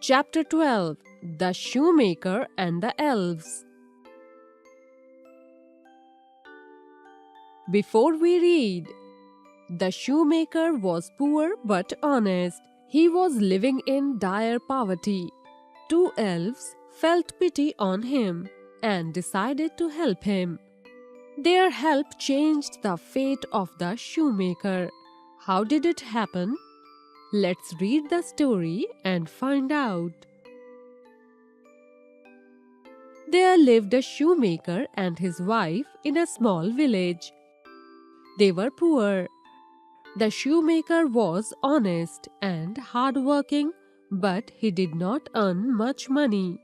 Chapter 12. The Shoemaker and the Elves. Before we read, the shoemaker was poor but honest. He was living in dire poverty. Two elves felt pity on him and decided to help him. Their help changed the fate of the shoemaker. How did it happen? Let's read the story and find out. There lived a shoemaker and his wife in a small village. They were poor. The shoemaker was honest and hardworking, but he did not earn much money.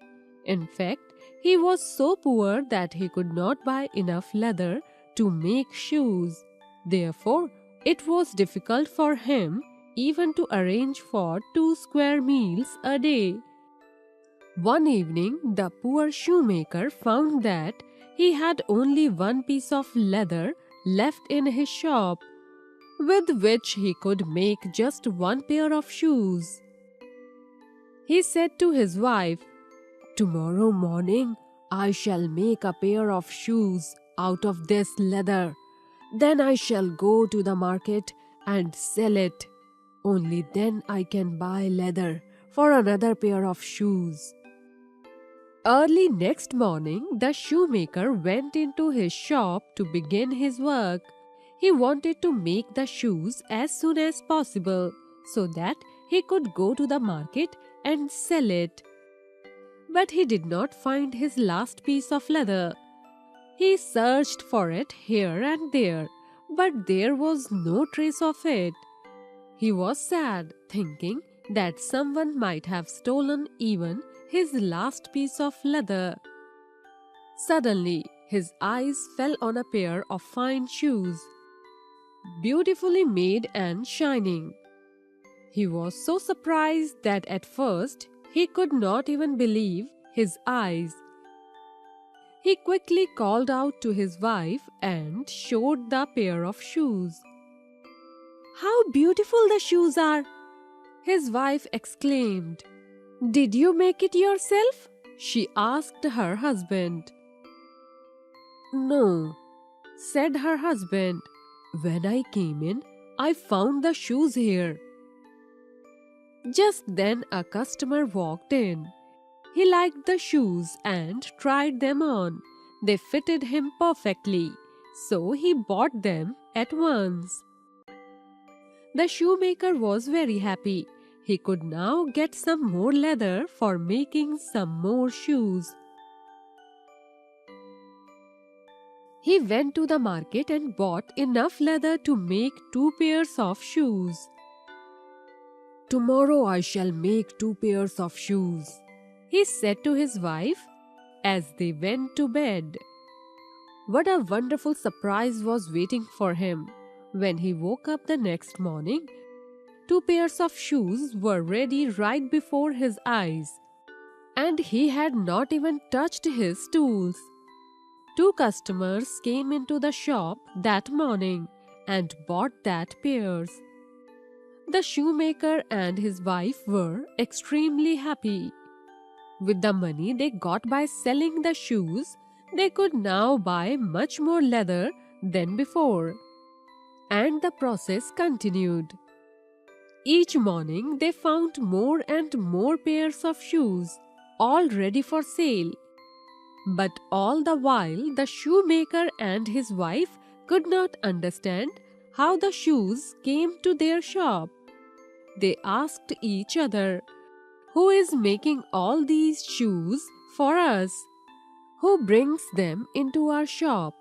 In fact, he was so poor that he could not buy enough leather to make shoes. Therefore, it was difficult for him even to arrange for 2 square meals a day. One evening, the poor shoemaker found that he had only one piece of leather left in his shop, with which he could make just one pair of shoes. He said to his wife, "Tomorrow morning I shall make a pair of shoes out of this leather. Then I shall go to the market and sell it. Only then I can buy leather for another pair of shoes." Early next morning, the shoemaker went into his shop to begin his work. He wanted to make the shoes as soon as possible so that he could go to the market and sell it. But he did not find his last piece of leather. He searched for it here and there, but there was no trace of it. He was sad, thinking that someone might have stolen even his last piece of leather. Suddenly, his eyes fell on a pair of fine shoes, beautifully made and shining. He was so surprised that at first he could not even believe his eyes. He quickly called out to his wife and showed the pair of shoes. "How beautiful the shoes are!" his wife exclaimed. "Did you make it yourself?" she asked her husband. "No," said her husband. "When I came in, I found the shoes here." Just then a customer walked in. He liked the shoes and tried them on. They fitted him perfectly, so he bought them at once. The shoemaker was very happy. He could now get some more leather for making some more shoes. He went to the market and bought enough leather to make 2 pairs of shoes. "Tomorrow I shall make 2 pairs of shoes," he said to his wife as they went to bed. What a wonderful surprise was waiting for him. When he woke up the next morning, 2 pairs of shoes were ready right before his eyes, and he had not even touched his tools. 2 customers came into the shop that morning and bought that pairs. The shoemaker and his wife were extremely happy. With the money they got by selling the shoes, they could now buy much more leather than before. And the process continued. Each morning they found more and more pairs of shoes, all ready for sale. But all the while the shoemaker and his wife could not understand how the shoes came to their shop. They asked each other, "Who is making all these shoes for us? Who brings them into our shop?"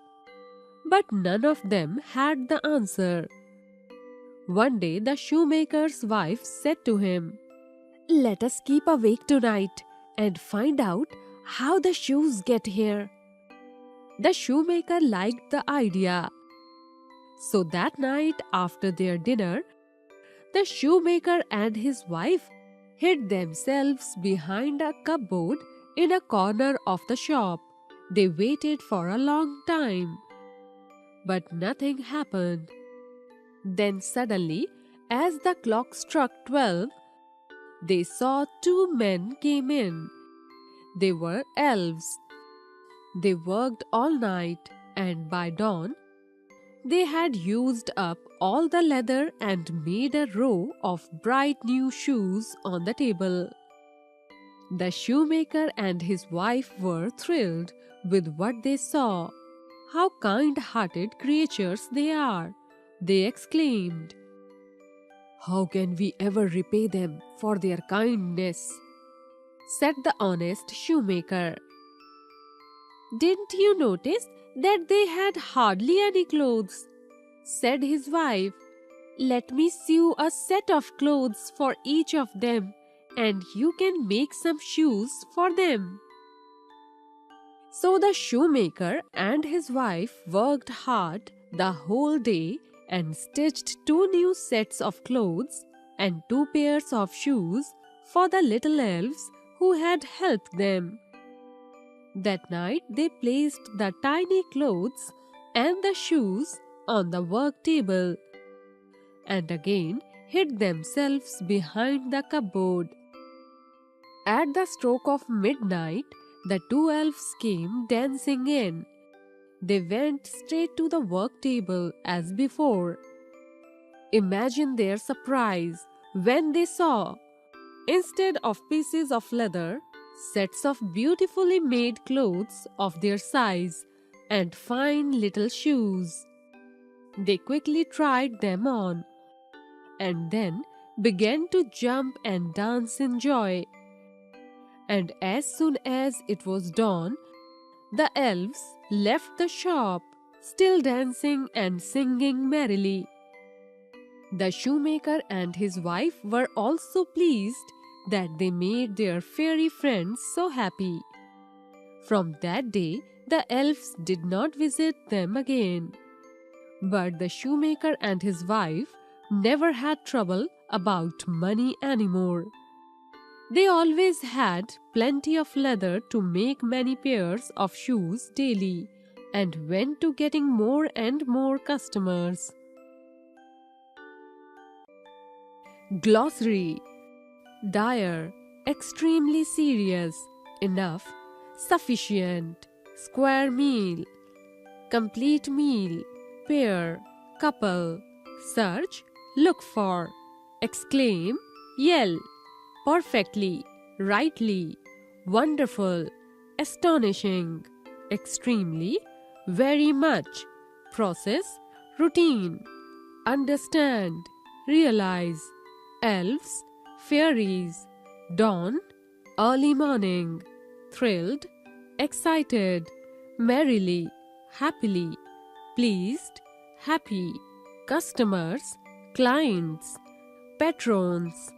But none of them had the answer. One day the shoemaker's wife said to him, "Let us keep awake tonight and find out how the shoes get here." The shoemaker liked the idea. So that night after their dinner, the shoemaker and his wife hid themselves behind a cupboard in a corner of the shop. They waited for a long time, but nothing happened. Then suddenly, as the clock struck 12, they saw two men came in. They were elves. They worked all night, and by dawn, they had used up all the leather and made a row of bright new shoes on the table. The shoemaker and his wife were thrilled with what they saw. How kind-hearted creatures they are, they exclaimed. How can we ever repay them for their kindness? Said the honest shoemaker. Didn't you notice that they had hardly any clothes? Said his wife. Let me sew a set of clothes for each of them, and you can make some shoes for them. So the shoemaker and his wife worked hard the whole day and stitched two new sets of clothes and two pairs of shoes for the little elves who had helped them. That night they placed the tiny clothes and the shoes on the work table and again hid themselves behind the cupboard. At the stroke of midnight, the two elves came dancing in. They went straight to the work table as before. Imagine their surprise when they saw, instead of pieces of leather, sets of beautifully made clothes of their size and fine little shoes. They quickly tried them on and then began to jump and dance in joy. And as soon as it was dawn, the elves left the shop, still dancing and singing merrily. The shoemaker and his wife were also pleased that they made their fairy friends so happy. From that day, the elves did not visit them again. But the shoemaker and his wife never had trouble about money anymore. They always had plenty of leather to make many pairs of shoes daily and went to getting more and more customers. Glossary: dire, extremely serious, enough, sufficient, square meal, complete meal, pair, couple, search, look for, exclaim, yell, perfectly, rightly, wonderful, astonishing, extremely, very much, process, routine, understand, realize, elves, fairies, dawn, early morning, thrilled, excited, merrily, happily, pleased, happy, customers, clients, patrons,